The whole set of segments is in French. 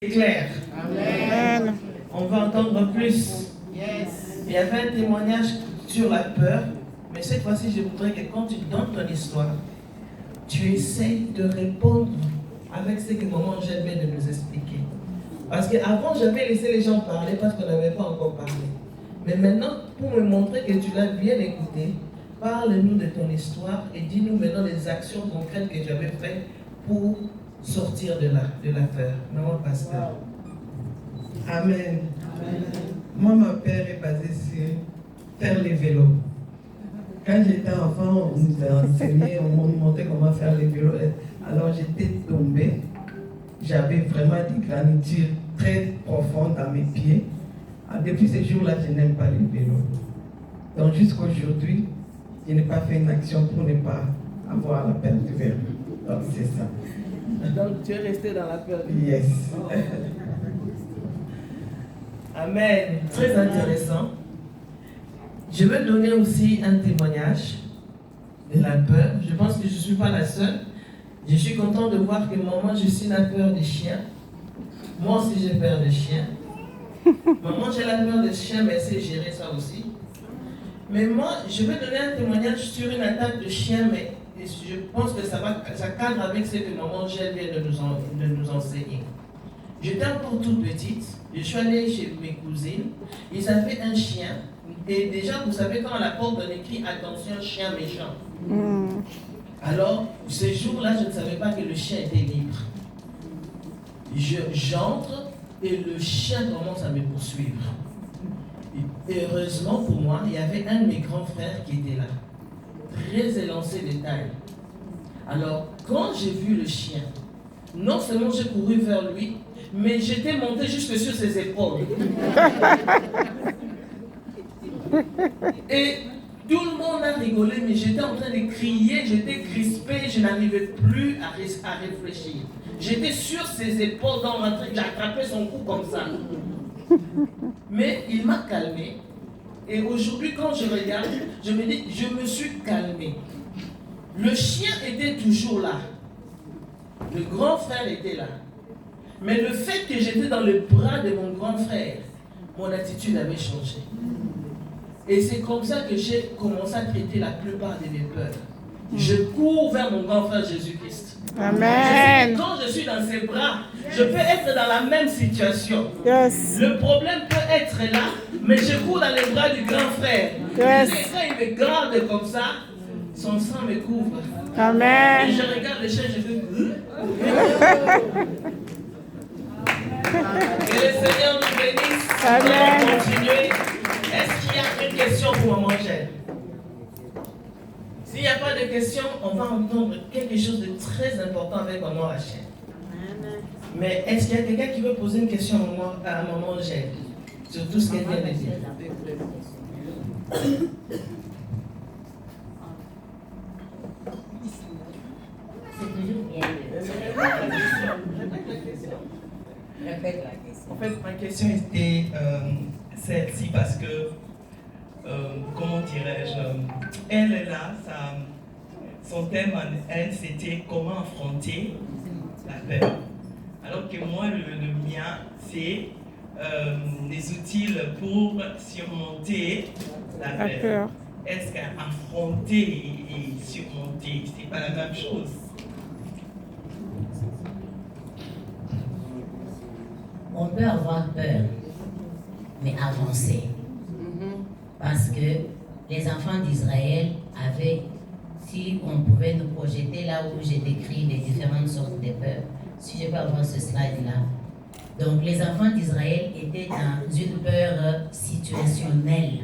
C'est clair. Amen. On va entendre plus. Yes. Il y avait un témoignage sur la peur, mais cette fois-ci, je voudrais que quand tu donnes ton histoire, tu essaies de répondre avec ce que maman Angèle vient de nous expliquer. Parce qu'avant, j'avais laissé les gens parler parce qu'on n'avait pas encore parlé. Mais maintenant, pour me montrer que tu l'as bien écouté, parle-nous de ton histoire et dis-nous maintenant les actions concrètes que tu avais faites pour sortir de la peur. Maman Pasteur. Amen. Amen. Moi, ma peur est basée sur faire les vélos. Quand j'étais enfant, on nous a enseigné, on nous montrait comment faire les vélos. Alors j'étais tombée. J'avais vraiment des granitures très profondes dans mes pieds. Depuis ce jour-là, je n'aime pas les vélos. Donc jusqu'à aujourd'hui, je n'ai pas fait une action pour ne pas avoir la peur du vélo. Donc c'est ça. Donc tu es resté dans la peur. Yes. Amen. Très intéressant. Je vais donner aussi un témoignage de la peur. Je pense que je ne suis pas la seule. Je suis content de voir que maman, je suis la peur des chiens. Moi aussi, j'ai peur des chiens. Maman, j'ai la peur des chiens, mais elle sait gérer ça aussi. Mais moi, je vais donner un témoignage sur une attaque de chien, mais je pense que ça cadre avec ce que maman Angèle vient de nous enseigner. J'étais encore toute petite, je suis allée chez mes cousines, ils avaient un chien, et déjà, vous savez, quand à la porte on écrit « Attention, chien méchant ». Alors, ce jour-là, je ne savais pas que le chien était libre. J'entre et le chien commence à me poursuivre. Et heureusement pour moi, il y avait un de mes grands frères qui était là, très élancé de taille. Alors, quand j'ai vu le chien, non seulement j'ai couru vers lui, mais j'étais monté jusque sur ses épaules. Et tout le monde a rigolé, mais j'étais en train de crier, j'étais crispé, je n'arrivais plus à réfléchir. J'étais sur ses épaules, j'attrapais son cou comme ça. Mais il m'a calmé. Et aujourd'hui, quand je regarde, je me dis, je me suis calmé. Le chien était toujours là. Le grand frère était là. Mais le fait que j'étais dans le bras de mon grand frère, mon attitude avait changé. Et c'est comme ça que j'ai commencé à traiter la plupart de mes peurs. Je cours vers mon grand frère Jésus-Christ. Amen. Quand je suis dans ses bras, je peux être dans la même situation. Yes. Le problème peut être là, mais je cours dans les bras du grand frère. Yes. Et quand il me garde comme ça, son sang me couvre. Amen. Et je regarde le chien, je fais... Que le Seigneur nous bénisse. Amen. On va continuer. Est-ce qu'il y a une question pour maman Angèle? S'il n'y a pas de question, on va entendre quelque chose de très important avec maman Rachel. Mais est-ce qu'il y a quelqu'un qui veut poser une question à maman Angèle sur tout ce qu'elle vient de dire? C'est toujours bien. Répète la question. En fait, ma question était celle-ci parce que, comment dirais-je, elle est là, son thème en elle, c'était comment affronter la peur. Alors que moi, le mien, c'est des outils pour surmonter la peur. Est-ce qu'affronter et surmonter, c'est pas la même chose? On peut avoir peur, mais avancer. Parce que les enfants d'Israël avaient, si on pouvait nous projeter là où j'ai décrit les différentes sortes de peurs, si je peux avoir ce slide-là. Donc les enfants d'Israël étaient dans une peur situationnelle.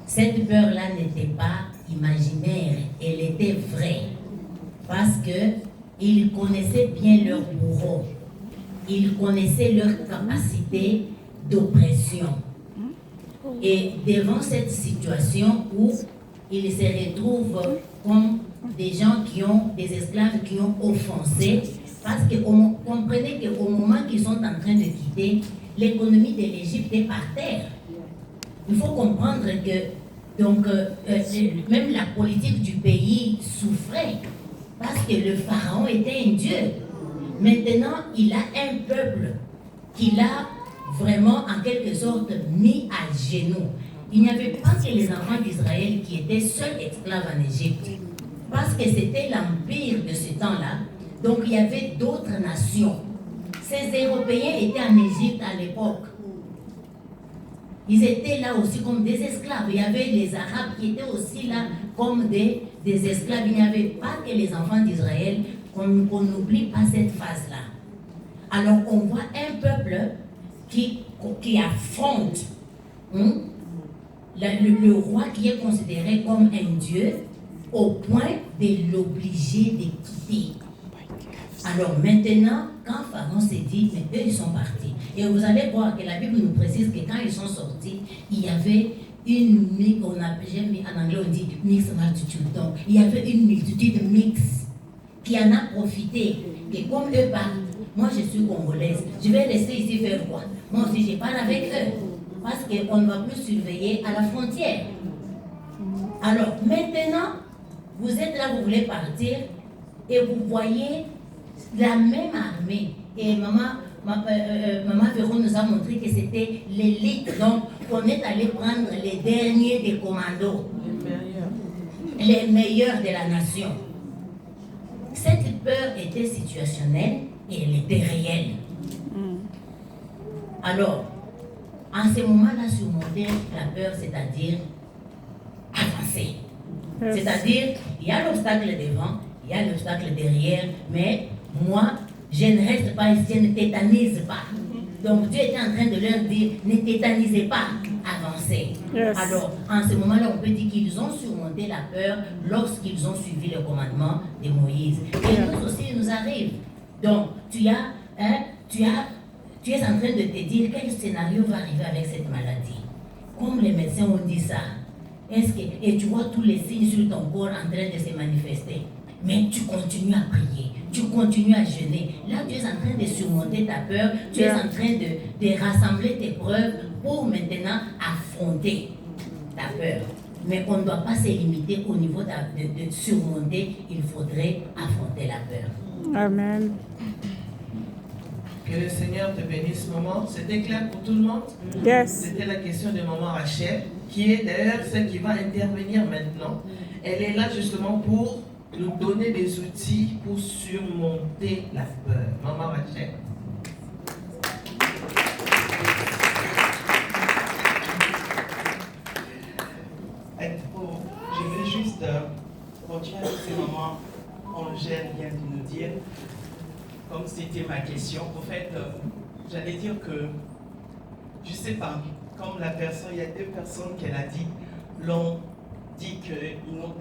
Cette peur-là n'était pas imaginaire, elle était vraie. Parce qu'ils connaissaient bien leur bourreau. Ils connaissaient leur capacité d'oppression. Et devant cette situation où ils se retrouvent comme des gens qui ont, des esclaves qui ont offensé, parce que comprenez qu'au moment qu'ils sont en train de quitter, l'économie de l'Égypte est par terre. Il faut comprendre que donc, même la politique du pays souffrait, parce que le pharaon était un dieu. Maintenant, il a un peuple qu'il a vraiment, en quelque sorte, mis à genoux. Il n'y avait pas que les enfants d'Israël qui étaient seuls esclaves en Égypte, parce que c'était l'empire de ce temps-là. Donc, il y avait d'autres nations. Ces Européens étaient en Égypte à l'époque. Ils étaient là aussi comme des esclaves. Il y avait les Arabes qui étaient aussi là comme des esclaves. Il n'y avait pas que les enfants d'Israël. On n'oublie pas cette phase-là. Alors, on voit un peuple qui affronte le roi qui est considéré comme un dieu au point de l'obliger de quitter. Alors maintenant, quand Pharaon s'est dit, mais eux ils sont partis. Et vous allez voir que la Bible nous précise que quand ils sont sortis, il y avait une mixte, en anglais on dit mixed multitude. Donc il y avait une multitude mixte qui en a profité. Et comme eux partent, moi je suis congolaise, je vais rester ici faire quoi? Moi aussi je pars avec eux. Parce qu'on ne va plus surveiller à la frontière. Alors maintenant, vous êtes là, vous voulez partir, et vous voyez la même armée. Et maman Véron nous a montré que c'était l'élite. Donc, on est allé prendre les derniers des commandos. Les meilleurs de la nation. Cette peur était situationnelle et elle était réelle. Alors, en ce moment-là, surmonter la peur, c'est-à-dire avancer. C'est-à-dire, il y a l'obstacle devant, il y a l'obstacle derrière, mais moi, je ne reste pas ici, je ne tétanise pas. Donc Dieu était en train de leur dire, ne tétanisez pas, avancez. Yes. Alors, en ce moment-là, on peut dire qu'ils ont surmonté la peur lorsqu'ils ont suivi le commandement de Moïse. Et nous aussi, il nous arrive. Donc, tu es en train de te dire quel scénario va arriver avec cette maladie. Comme les médecins ont dit ça, et tu vois tous les signes sur ton corps en train de se manifester. Mais tu continues à prier, tu continues à jeûner. Là, tu es en train de surmonter ta peur, tu es en train de rassembler tes preuves pour maintenant affronter ta peur. Mais on ne doit pas se limiter au niveau de surmonter, il faudrait affronter la peur. Amen. Que le Seigneur te bénisse, maman. C'était clair pour tout le monde? Yes. C'était la question de maman Rachel, qui est d'ailleurs celle qui va intervenir maintenant. Elle est là justement pour nous donner des outils pour surmonter la peur. Maman Rachel. Je veux juste continuer avec ce moment. Angèle vient de nous dire, comme c'était ma question, en fait, j'allais dire que, je ne sais pas, comme la personne, il y a deux personnes qu'elle a dit, l'ont dit que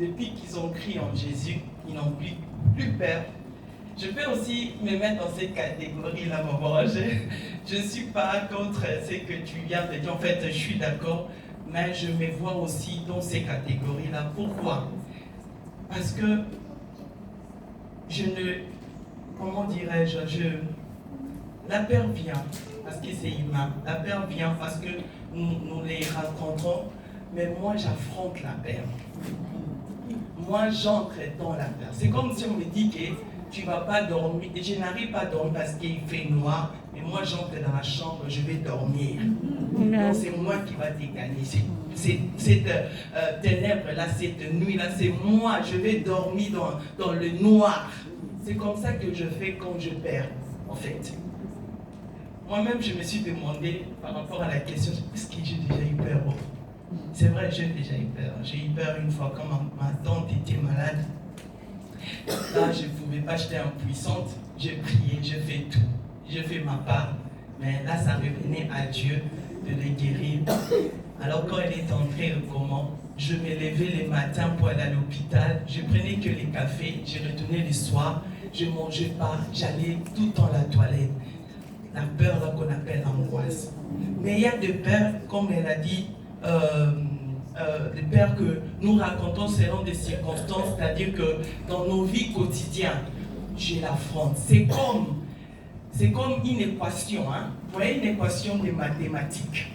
depuis qu'ils ont crié en Jésus, ils n'ont plus peur. Je peux aussi me mettre dans cette catégorie-là, maman. Je ne suis pas contre ce que tu viens de dire. En fait, je suis d'accord, mais je me vois aussi dans ces catégories-là. Pourquoi? Parce que je ne... Comment dirais-je? La peur vient parce que c'est humain. La peur vient parce que nous les rencontrons. Mais moi, j'affronte la peur. Moi, j'entre dans la peur. C'est comme si on me dit que tu ne vas pas dormir. Et je n'arrive pas à dormir parce qu'il fait noir. Mais moi, j'entre dans la chambre, je vais dormir. Donc, c'est moi qui va te gagner. Cette ténèbre-là, cette nuit-là, c'est moi. Je vais dormir dans le noir. C'est comme ça que je fais quand je perds, en fait. Moi-même, je me suis demandé, par rapport à la question, est-ce que j'ai déjà eu peur? C'est vrai, j'ai déjà eu peur. J'ai eu peur une fois quand ma tante était malade. Là, je ne pouvais pas, j'étais impuissante. J'ai prié, j'ai fait tout. J'ai fait ma part. Mais là, ça revenait à Dieu de les guérir. Alors, quand elle est entrée au coma, je me levais les matins pour aller à l'hôpital. Je prenais que les cafés. Je retournais le soir. Je ne mangeais pas. J'allais tout le temps à la toilette. La peur là qu'on appelle l'angoisse. Mais il y a des peurs, comme elle a dit, des peurs que nous racontons selon des circonstances, c'est-à-dire que dans nos vies quotidiennes, je l'affronte. C'est comme une équation, hein? Vous voyez une équation de mathématiques.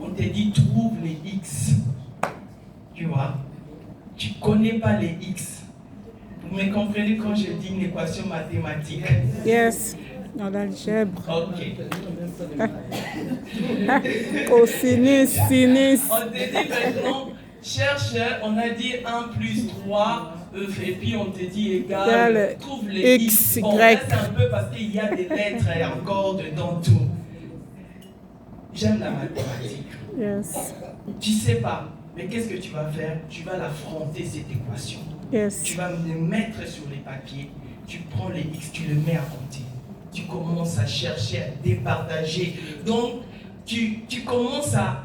On te dit trouve les X. Tu vois? Tu ne connais pas les X. Vous me comprenez quand je dis une équation mathématique? Yes. Dans l'algèbre. Ok. Cosinus, sinus. On te dit maintenant, cherche, on a dit 1 plus 3, et puis on te dit égal, trouve les X. Bon, là c'est un peu parce qu'il y a des lettres et encore dedans tout. J'aime la mathématique. Yes. Tu sais pas, mais qu'est-ce que tu vas faire? Tu vas l'affronter cette équation. Yes. Tu vas me mettre sur les papiers, tu prends les X, tu le mets à compter. Tu commences à chercher, à départager. Donc, tu commences à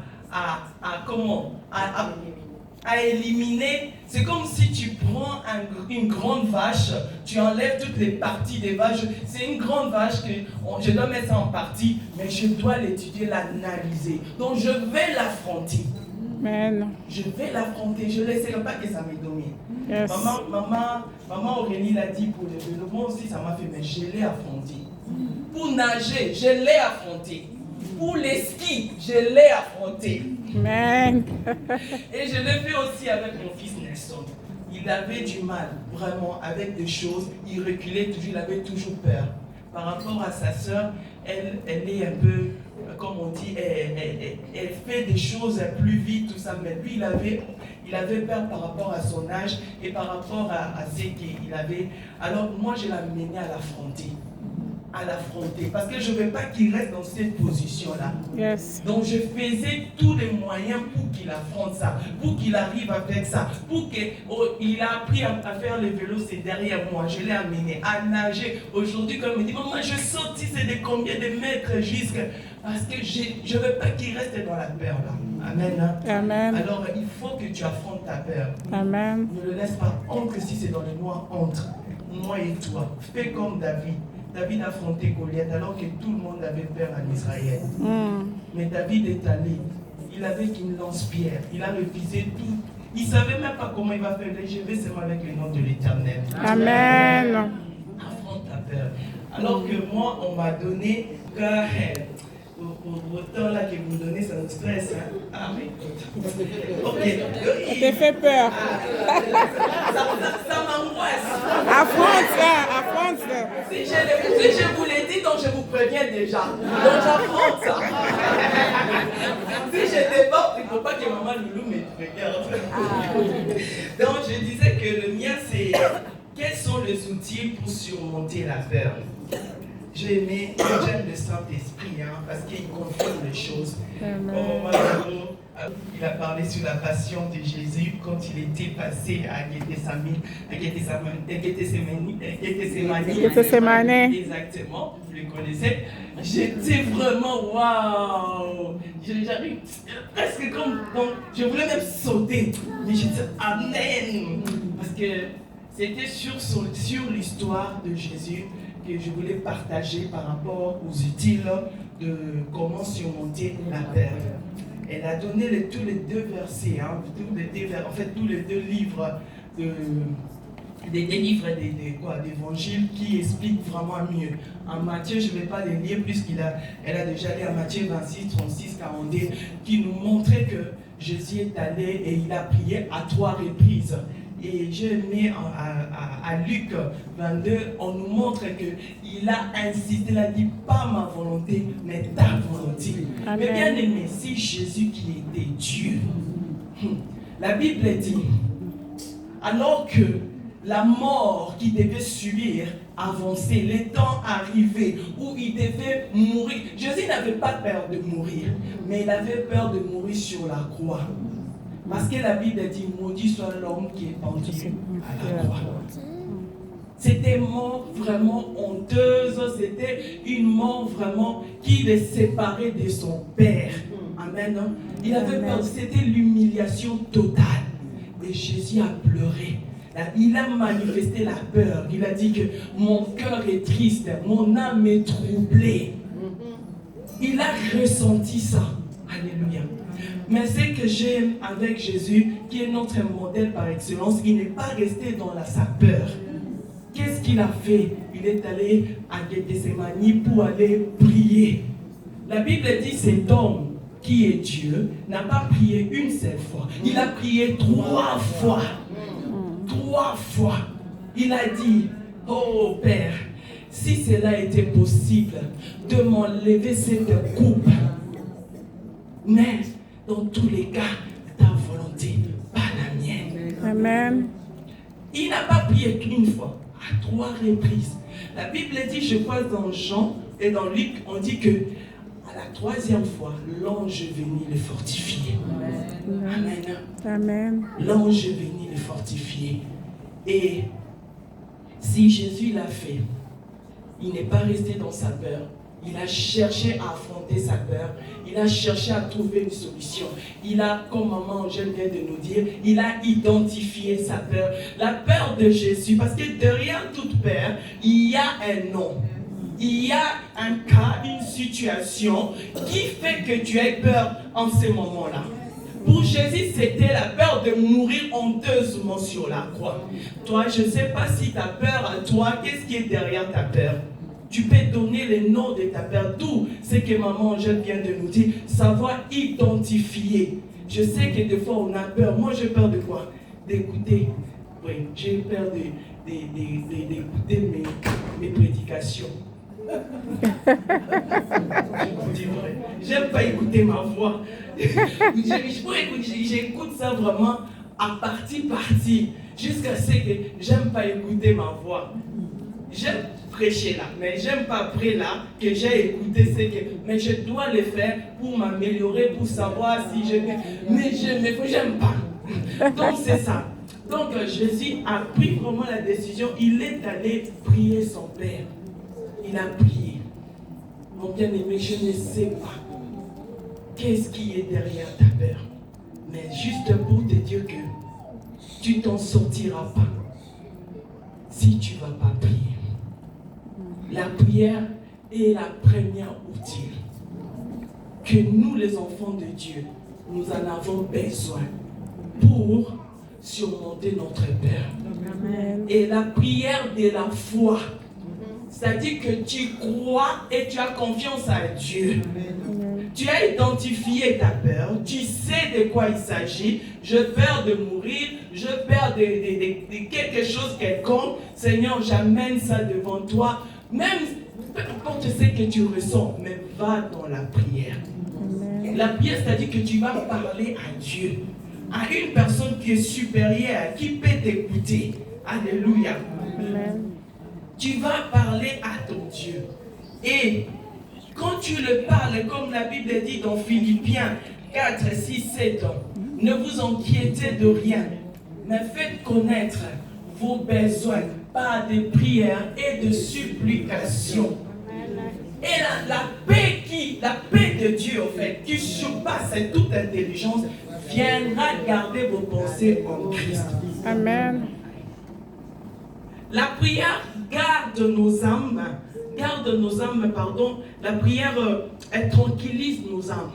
éliminer. C'est comme si tu prends une grande vache, tu enlèves toutes les parties des vaches. C'est une grande vache que je dois mettre ça en partie, mais je dois l'étudier, l'analyser. Donc, je vais l'affronter. Amen. Je vais l'affronter. Je ne laisserai pas que ça me domine. Yes. Maman Aurélie l'a dit pour le vélo. Moi aussi, ça m'a fait, mais je l'ai affronté. Pour nager, je l'ai affronté. Pour les skis, je l'ai affronté. Amen. Et je l'ai fait aussi avec mon fils Nelson. Il avait du mal, vraiment, avec des choses. Il reculait toujours, il avait toujours peur. Par rapport à sa sœur, elle est un peu, comme on dit, elle fait des choses plus vite, tout ça. Mais lui, il avait peur par rapport à son âge et par rapport à ce qu'il avait. Alors moi, je l'ai amené à l'affronter. Parce que je ne veux pas qu'il reste dans cette position-là. Yes. Donc je faisais tous les moyens pour qu'il affronte ça, pour qu'il arrive avec ça, pour qu'il a appris à faire le vélo, c'est derrière moi. Je l'ai amené à nager. Aujourd'hui, quand il me dit, maman, je saute, c'est de combien de mètres jusqu'à... Parce que je ne veux pas qu'il reste dans la peur là. Amen. Hein? Amen. Alors il faut que tu affrontes ta peur. Amen. Ne le laisse pas. Entre si c'est dans le noir, entre. Moi et toi. Fais comme David. David a affronté Goliath alors que tout le monde avait peur en Israël. Mais David est allé. Il avait une lance-pierre. Il a refusé tout. Il ne savait même pas comment il va faire. Je vais seulement avec le nom de l'Éternel. Amen. Affronte ta peur. Alors que moi, on m'a donné autant là que vous me donnez, ça nous stresse. Hein? Ah, mais écoute. Ok. Ça te fait peur. Ça m'angoisse. Affronte ça, affronte ça. Si je vous l'ai dit, donc je vous préviens déjà. Donc j'affronte ça. Si je déborde, il ne faut pas que maman Loulou me regarde. Donc je disais que le mien, c'est quels sont les outils pour surmonter la peur. J'aime le Saint-Esprit, hein, parce qu'il confirme les choses. Il a parlé sur la passion de Jésus quand il était passé à Gethsémani. Exactement, vous le connaissez. J'étais vraiment waouh. J'arrive presque comme. Donc, je voulais même sauter. Mais j'ai dit Amen. Parce que c'était sur l'histoire de Jésus que je voulais partager par rapport aux utiles de comment surmonter la peur. Elle a donné tous les deux versets, hein, tous les deux livres des livres d'évangile qui expliquent vraiment mieux. En Matthieu, je ne vais pas les lire puisqu'elle a déjà lu en Matthieu 26, 36, 42, qui nous montrait que Jésus est allé et il a prié à 3 reprises. Et j'ai mis à Luc 22, on nous montre qu'il a insisté, il a dit pas ma volonté, mais ta volonté. Amen. Mais bien aimé, si Jésus qui était Dieu, la Bible dit, alors que la mort qu'il devait subir avançait, les temps arrivaient où il devait mourir. Jésus n'avait pas peur de mourir, mais il avait peur de mourir sur la croix. Parce que la Bible dit, maudit soit l'homme qui est pendu à la croix. C'était une mort vraiment honteuse, c'était une mort vraiment qui le séparait de son Père. Amen. Il avait peur, c'était l'humiliation totale. Et Jésus a pleuré. Il a manifesté la peur. Il a dit que mon cœur est triste, mon âme est troublée. Il a ressenti ça. Alléluia. Mais ce que j'aime avec Jésus, qui est notre modèle par excellence, il n'est pas resté dans sa peur. Qu'est-ce qu'il a fait? Il est allé à Gethsémani pour aller prier. La Bible dit cet homme qui est Dieu n'a pas prié une seule fois. Il a prié 3 fois. 3 fois. Il a dit, oh Père, si cela était possible de m'enlever cette coupe, mais dans tous les cas, ta volonté, pas la mienne. Amen. Il n'a pas prié qu'une fois, à 3 reprises. La Bible dit, je crois dans Jean et dans Luc, on dit que à la 3e fois, l'ange est venu le fortifier. Amen. Amen. L'ange est venu le fortifier. Et si Jésus l'a fait, il n'est pas resté dans sa peur. Il a cherché à affronter sa peur. Il a cherché à trouver une solution. Il a, comme maman Angèle vient de nous dire, il a identifié sa peur. La peur de Jésus, parce que derrière toute peur, il y a un nom. Il y a un cas, une situation qui fait que tu aies peur en ce moment-là. Pour Jésus, c'était la peur de mourir honteusement sur la croix. Toi, je ne sais pas si ta peur à toi, qu'est-ce qui est derrière ta peur? Tu peux donner le nom de ta peur. D'où c'est que maman Angèle vient de nous dire, savoir identifier. Je sais que des fois on a peur. Moi j'ai peur de quoi? D'écouter. Oui, j'ai peur d'écouter mes prédications. J'aime pas écouter ma voix. J'écoute ça vraiment à partie, jusqu'à ce que j'aime pas écouter ma voix. J'aime prêcher là, mais j'aime pas après là que j'ai écouté ce que. Mais je dois le faire pour m'améliorer, pour savoir si je. Mais j'aime pas. Donc c'est ça. Donc Jésus a pris vraiment la décision. Il est allé prier son Père. Il a prié. Mon bien-aimé, je ne sais pas qu'est-ce qui est derrière ta peur. Mais juste pour te dire que tu t'en sortiras pas si tu ne vas pas prier. La prière est la première outil que nous, les enfants de Dieu, nous en avons besoin pour surmonter notre peur. Amen. Et la prière de la foi, c'est-à-dire que tu crois et tu as confiance à Dieu. Amen. Tu as identifié ta peur, tu sais de quoi il s'agit. Je peur de mourir, je peur de quelque chose quelconque. Seigneur, j'amène ça devant toi. Même, peu importe ce que tu ressens, mais va dans la prière. Amen. La prière, c'est-à-dire que tu vas parler à Dieu, à une personne qui est supérieure, qui peut t'écouter. Alléluia. Amen. Tu vas parler à ton Dieu. Et quand tu le parles, comme la Bible dit dans Philippiens 4, 6, 7, ne vous inquiétez de rien, mais faites connaître vos besoins par des prières et de supplications. Et la paix de Dieu, en fait, qui surpasse toute intelligence, viendra garder vos pensées en Christ. Amen. La prière garde nos âmes, la prière, elle tranquillise nos âmes.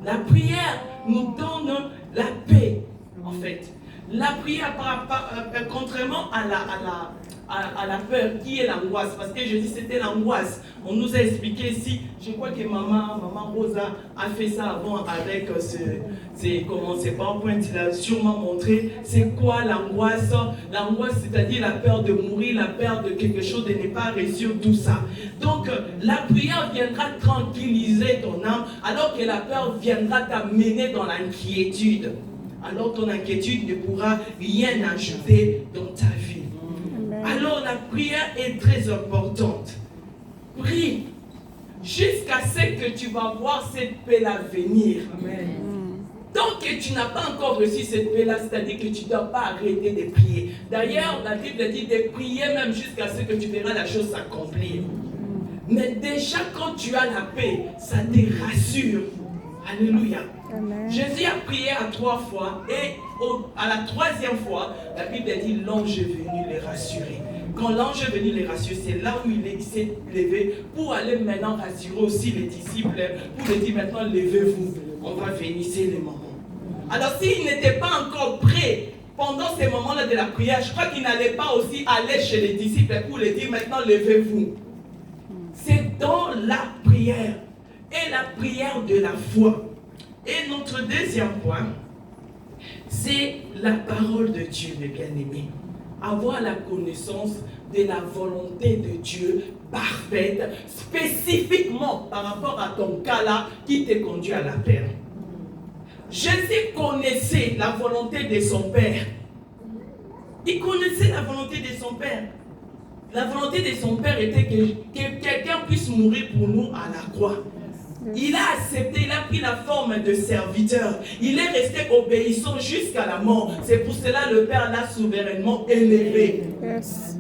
La prière nous donne la paix, en fait. La prière, contrairement à la peur, qui est l'angoisse, parce que je dis c'était l'angoisse. On nous a expliqué ici, je crois que maman Rosa a fait ça avant avec ses PowerPoint, il a sûrement montré c'est quoi l'angoisse. L'angoisse, c'est-à-dire la peur de mourir, la peur de quelque chose, de ne pas réussir, tout ça. Donc la prière viendra tranquilliser ton âme, alors que la peur viendra t'amener dans l'inquiétude. Alors ton inquiétude ne pourra rien ajouter dans ta vie. Alors la prière est très importante. Prie jusqu'à ce que tu vas voir cette paix-là venir. Amen. Tant que tu n'as pas encore reçu cette paix-là, c'est-à-dire que tu ne dois pas arrêter de prier. D'ailleurs, la Bible dit de prier même jusqu'à ce que tu verras la chose s'accomplir. Mais déjà quand tu as la paix, ça te rassure. Alléluia. Amen. Jésus a prié à 3 fois et à la 3e fois, la Bible dit l'ange est venu les rassurer. Quand l'ange est venu les rassurer, c'est là où il s'est levé pour aller maintenant rassurer aussi les disciples, pour leur dire maintenant levez-vous, on va venir, c'est le moment. Alors s'il n'était pas encore prêt pendant ces moments-là de la prière, je crois qu'il n'allait pas aussi aller chez les disciples pour leur dire maintenant levez-vous. C'est dans la prière et la prière de la foi. Et notre deuxième point, c'est la parole de Dieu, mes bien-aimés. avoir la connaissance de la volonté de Dieu parfaite, spécifiquement par rapport à ton cas là qui te conduit à la perte. Jésus connaissait la volonté de son Père. Il connaissait la volonté de son Père. La volonté de son Père était que quelqu'un puisse mourir pour nous à la croix. Il a accepté, il a pris la forme de serviteur. Il est resté obéissant jusqu'à la mort. C'est pour cela que le Père l'a souverainement élevé. Yes.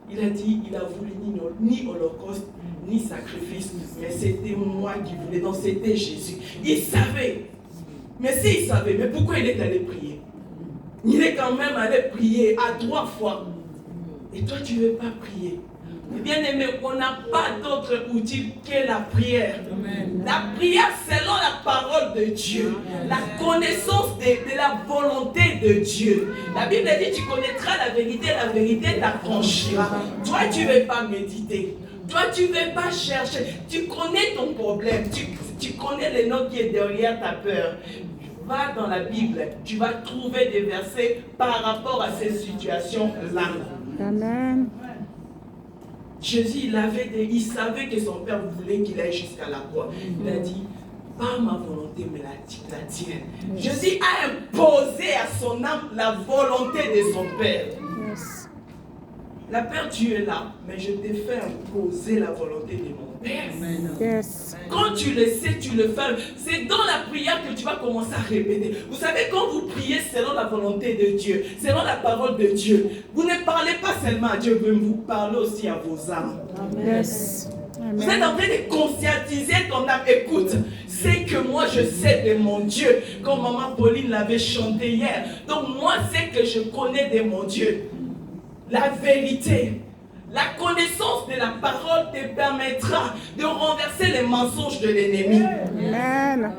Il a dit, il a voulu ni holocauste, ni sacrifice, mais c'était moi qui voulais. Donc c'était Jésus. Il savait. Mais s'il savait, mais pourquoi il est allé prier? Il est quand même allé prier à 3 fois. Et toi, tu ne veux pas prier. Bien aimé, on n'a pas d'autre outil que la prière. La prière selon la parole de Dieu. La connaissance de la volonté de Dieu. La Bible dit, tu connaîtras la vérité t'affranchira. Toi, tu ne veux pas méditer. Toi, tu ne veux pas chercher. Tu connais ton problème. Tu connais le nom qui est derrière ta peur. Va dans la Bible, tu vas trouver des versets par rapport à ces situations-là. Amen. Jésus, il savait que son Père voulait qu'il aille jusqu'à la croix. Il a dit, pas ma volonté, mais la tienne. Jésus a imposé à son âme la volonté de son Père. Yes. La Père, tu es là, mais je t'ai fait imposer la volonté de mon Père. Yes. Quand tu le sais, tu le fais. C'est dans la prière que tu vas commencer à répéter. Vous savez, quand vous priez selon la volonté de Dieu, selon la parole de Dieu, vous ne parlez pas seulement à Dieu, mais vous parlez aussi à vos âmes. Yes. Vous êtes en train de conscientiser ton âme. Écoute, c'est que moi je sais de mon Dieu, comme maman Pauline l'avait chanté hier. Donc moi c'est que je connais de mon Dieu. La vérité. La connaissance de la parole te permettra de renverser les mensonges de l'ennemi. Amen.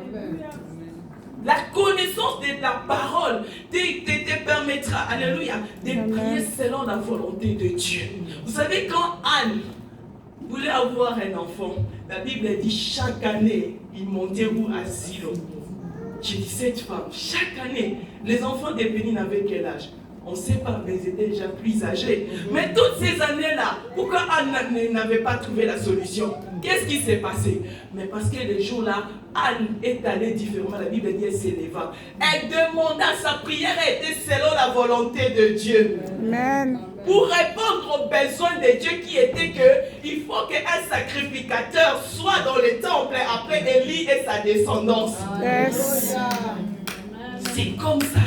La connaissance de la parole te permettra, alléluia, de prier selon la volonté de Dieu. Vous savez, quand Anne voulait avoir un enfant, la Bible dit chaque année, il montait à Silo. J'ai dit, cette femme, chaque année, les enfants des bénis n'avaient quel âge? On ne sait pas, mais ils étaient déjà plus âgés. Mais toutes ces années-là, pourquoi Anne n'avait pas trouvé la solution? Qu'est-ce qui s'est passé? Mais parce que les jours-là, Anne est allée différemment. La Bible dit, elle s'éleva. Elle demanda, sa prière était selon la volonté de Dieu. Amen. Pour répondre aux besoins de Dieu qui était que il faut qu'un sacrificateur soit dans le temple après Élie et sa descendance. Yes. C'est comme ça.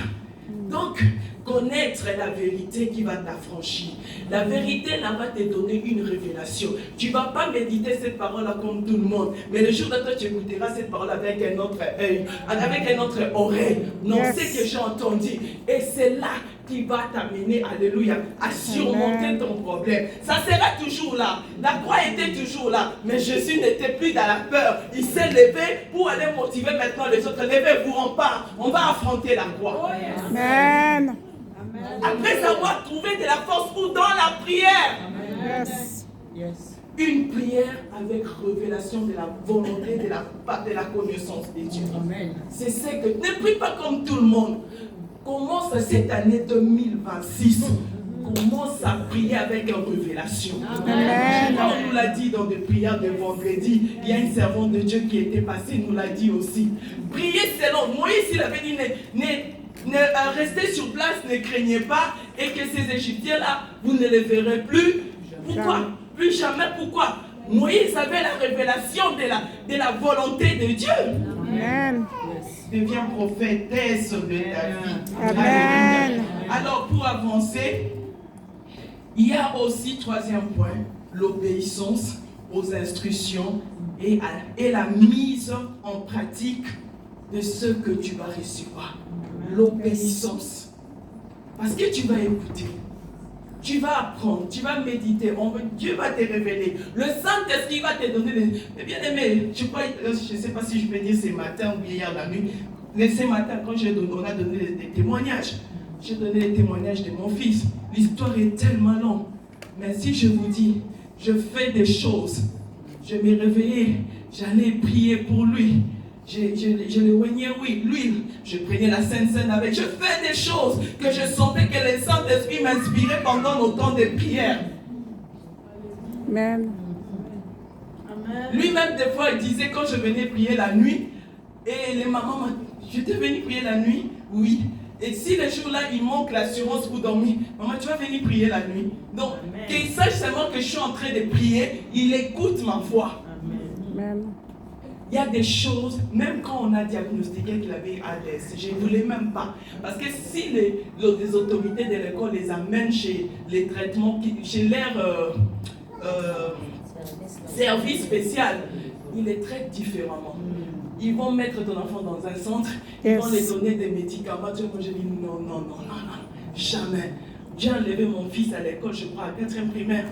Donc, connaître la vérité qui va t'affranchir. La vérité là va te donner une révélation. Tu ne vas pas méditer cette parole-là comme tout le monde. Mais le jour où toi tu écouteras cette parole avec un autre œil, avec une autre oreille. Non, Yes. c'est que j'ai entendu. Et c'est là qui va t'amener, alléluia, à surmonter Amen. ton problème. Ça sera toujours là. La croix était toujours là. Mais Jésus n'était plus dans la peur. Il s'est levé pour aller motiver maintenant les autres. Levez-vous, on part. On va affronter la croix. Amen. Après avoir trouvé de la force pour dans la prière. Yes. Une prière avec révélation de la volonté, de la connaissance de Dieu. C'est ce que, ne prie pas comme tout le monde. Commence cette année 2026. Commence à prier avec une révélation. Amen. On nous l'a dit dans des prières de vendredi. Il y a une servante de Dieu qui était passée, nous l'a dit aussi. Priez selon. Moïse, il avait dit, restez sur place, ne craignez pas, et que ces Égyptiens-là, vous ne les verrez plus. Pourquoi? Plus jamais. Pourquoi? Moïse avait la révélation de la volonté de Dieu. Amen. Deviens prophétesse de ta vie. Amen. Alors, pour avancer, il y a aussi, troisième point, l'obéissance aux instructions et la mise en pratique de ce que tu vas recevoir. L'obéissance. Parce que tu vas écouter. Tu vas apprendre, tu vas méditer, Dieu va te révéler. Le Saint-Esprit va te donner des... Mais bien aimé, je ne sais pas si je peux dire ce matin ou hier la nuit, mais ce matin, quand on a donné des témoignages, j'ai donné les témoignages de mon fils. L'histoire est tellement longue. Mais si je vous dis, je fais des choses, je m'ai réveillé, j'allais prier pour lui. je le oignais, oui, l'huile. Je prenais la Sainte Seine avec. Je fais des choses que je sentais que le Saint-Esprit m'inspirait pendant nos temps de prière. Amen. Lui-même, des fois, il disait quand je venais prier la nuit, et les mamans m'ont dit, je t'ai venu prier la nuit? Oui. Et si le jour-là, il manque l'assurance pour dormir, maman, tu vas venir prier la nuit. Donc, qu'il sache seulement que je suis en train de prier, il écoute ma voix. Amen. Il y a des choses, même quand on a diagnostiqué qu'il avait ADS, je ne voulais même pas. Parce que si les autorités de l'école les amènent chez les traitements, chez leur service spécial, ils les traitent différemment. Ils vont mettre ton enfant dans un centre, ils vont lui donner des médicaments. Moi, j'ai dit non, jamais. J'ai enlevé mon fils à l'école, je crois, à 4e primaire.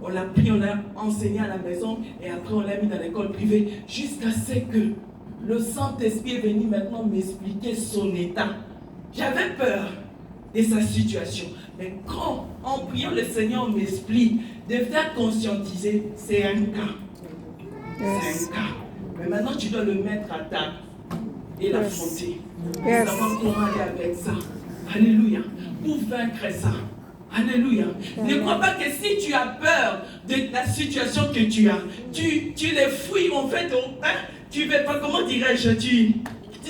On l'a pris, on l'a enseigné à la maison et après on l'a mis dans l'école privée jusqu'à ce que le Saint-Esprit est venu maintenant m'expliquer son état. J'avais peur de sa situation. Mais quand, en priant, le Seigneur m'explique de faire conscientiser, c'est un cas. C'est un cas. Mais maintenant, tu dois le mettre à table et l'affronter. Savoir comment aller avec ça. Alléluia. Pour vaincre ça. Alléluia. Ne crois pas que si tu as peur de la situation que tu as, tu les fouilles en fait, tu ne veux pas, comment dirais-je, tu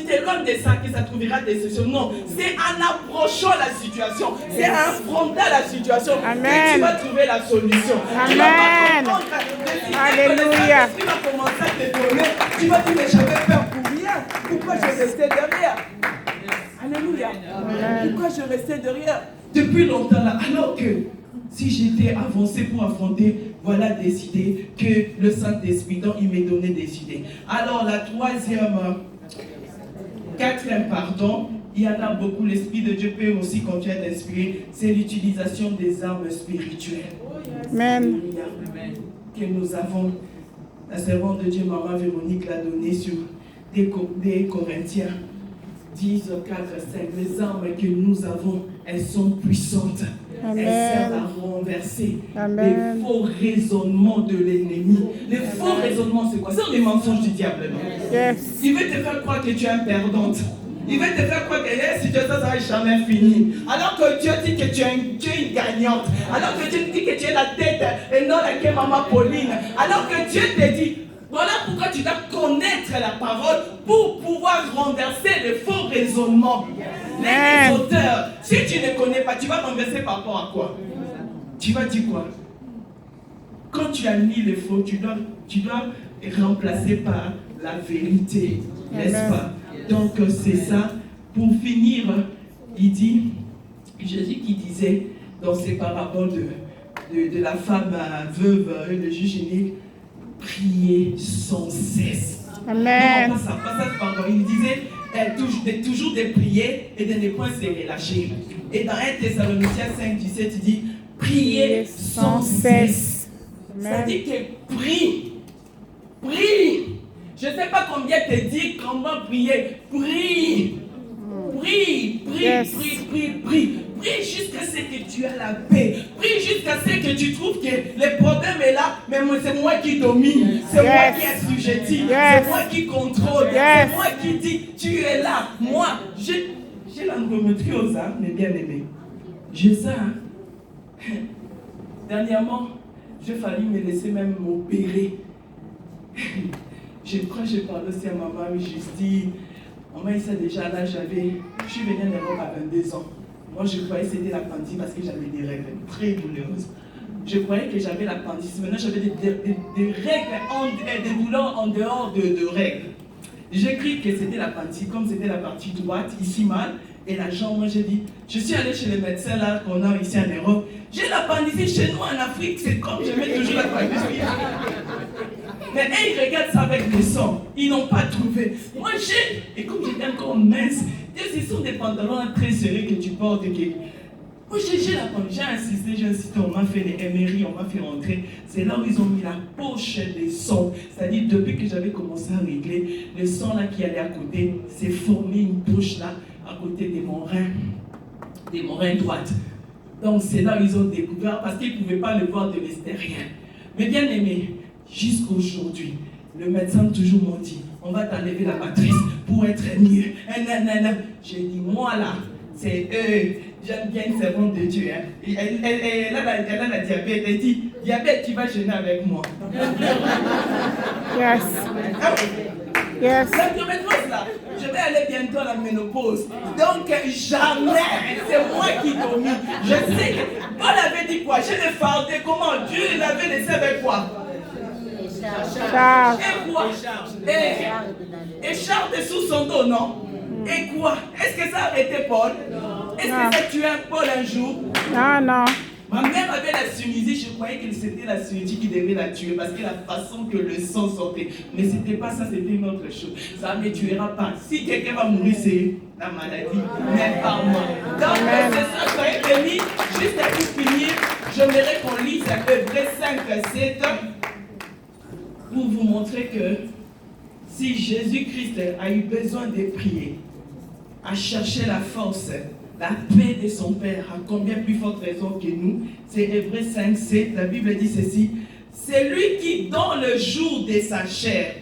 t'éloignes de ça, que ça trouvera des solutions. Non, c'est en approchant la situation, c'est en affrontant la situation que tu vas trouver la solution. Amen. Alléluia. Tu vas commencer à te donner, tu vas dire, mais j'avais peur pour rien. Pourquoi je restais derrière? Alléluia. Pourquoi je restais derrière? Depuis longtemps là, alors que si j'étais avancé pour affronter, voilà des idées que le Saint-Esprit, donc il m'a donné des idées. Alors la quatrième, il y en a beaucoup, l'Esprit de Dieu peut aussi continuer d'inspirer, c'est l'utilisation des armes spirituelles. Amen. Que nous avons, la servante de Dieu, Maman Véronique, l'a donné sur des Corinthiens 10, 4, 5. Les armes que nous avons, elles sont puissantes. Amen. Elles servent à renverser Amen. les faux raisonnements de l'ennemi. Les faux raisonnements, c'est quoi? C'est les mensonges du diable. Non? Yes. Il veut te faire croire que tu es perdante. Il veut te faire croire que si tu as ça, ça va jamais finir. Alors que Dieu dit que tu es une gagnante. Alors que Dieu dit que tu es la tête et non la maman Pauline. Alors que Dieu te dit, voilà pourquoi tu dois connaître la parole pour pouvoir renverser les faux raisonnements. Les auteurs, si tu ne connais pas, tu vas renverser par rapport à quoi? Tu vas dire quoi? Quand tu as mis les faux, tu dois remplacer par la vérité. N'est-ce pas? Donc c'est ça. Pour finir, il dit, Jésus qui disait dans ses paraboles de la femme veuve, le juge unique, prier sans cesse. Amen. Non, pas ça, pardon. Il disait toujours de prier et de ne point se relâcher. Et dans 1 Thessaloniciens 5, 17, il dit prier sans cesse. Ça dit que prie. Je ne sais pas combien te dit comment prier. Prie. Prie jusqu'à ce que tu aies la paix. Prie jusqu'à ce que tu trouves que le problème est là, mais c'est moi qui domine. C'est moi qui assujettis. C'est moi qui contrôle. C'est moi qui dis, tu es là. Moi, j'ai l'endométriose, mes bien-aimés. J'ai ça. Dernièrement, j'ai failli me laisser même m'opérer. Je crois que j'ai parlé aussi à maman Justine. Maman, il sait déjà là, je suis venue en Europe à 22 ans. Moi, je croyais que c'était l'appendicite parce que j'avais des règles très douloureuses. Je croyais que j'avais l'appendicite. Maintenant, j'avais des règles, des douleurs en dehors de règles. J'ai cru que c'était l'appendicite, comme c'était la partie droite, ici mal, et la jambe. Moi, j'ai dit, je suis allé chez les médecins là qu'on a ici en Europe. J'ai l'appendicite chez nous en Afrique, c'est comme je mets toujours l'appendicite. Mais ils regardent ça avec le sang. Ils n'ont pas trouvé. Moi, et comme j'étais encore mince, ce sont des pantalons très serrés que tu portes. Moi, j'ai insisté, on m'a fait les MRI, on m'a fait rentrer. C'est là où ils ont mis la poche des sangs. C'est-à-dire, depuis que j'avais commencé à régler, le sang là qui allait à côté, s'est formé une poche là, à côté de mon rein droite. Donc, c'est là où ils ont découvert, parce qu'ils ne pouvaient pas le voir de l'extérieur. Mais bien aimé, jusqu'à aujourd'hui, le médecin toujours m'a dit, on va t'enlever la matrice pour être mieux. J'ai dit, moi là, c'est eux. J'aime bien une servante de Dieu. Hein. Elle a la diabète. Elle dit, diabète, tu vas jeûner avec moi. Yes. Ah, Yes. l'endométriose là, je vais aller bientôt à la ménopause. Donc jamais, c'est moi qui domine. Je sais que Paul avait dit quoi? Je l'ai fardé. Comment? Dieu l'avait laissé avec quoi? Charles. Et quoi? Et Charles est sous son dos, non? Et quoi? Est-ce que ça a arrêté Paul? Est-ce que ça a tué Paul un jour? Non, non. Ma mère avait la Tunisie, je croyais que c'était la Tunisie qui devait la tuer parce que la façon que le sang sortait. Mais c'était pas ça, c'était une autre chose. Ça ne me tuera pas. Si quelqu'un va mourir, c'est la maladie, mais pas moi. Donc, c'est ça, soyez bénis. Juste pour finir, j'aimerais qu'on lise Hébreux 5, 7 pour vous montrer que si Jésus-Christ a eu besoin de prier, à chercher la force, la paix de son Père, à combien plus forte raison que nous. C'est Hébreux 5, 7, la Bible dit ceci. C'est lui qui, dans le jour de sa chair,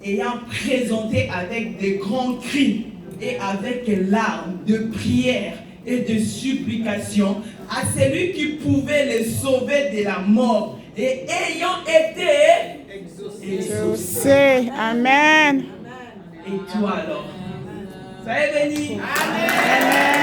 ayant présenté avec de grands cris et avec larmes de prières et de supplications à celui qui pouvait les sauver de la mort et ayant été exaucé. Amen. Et toi alors? Soyez bénis. Amen.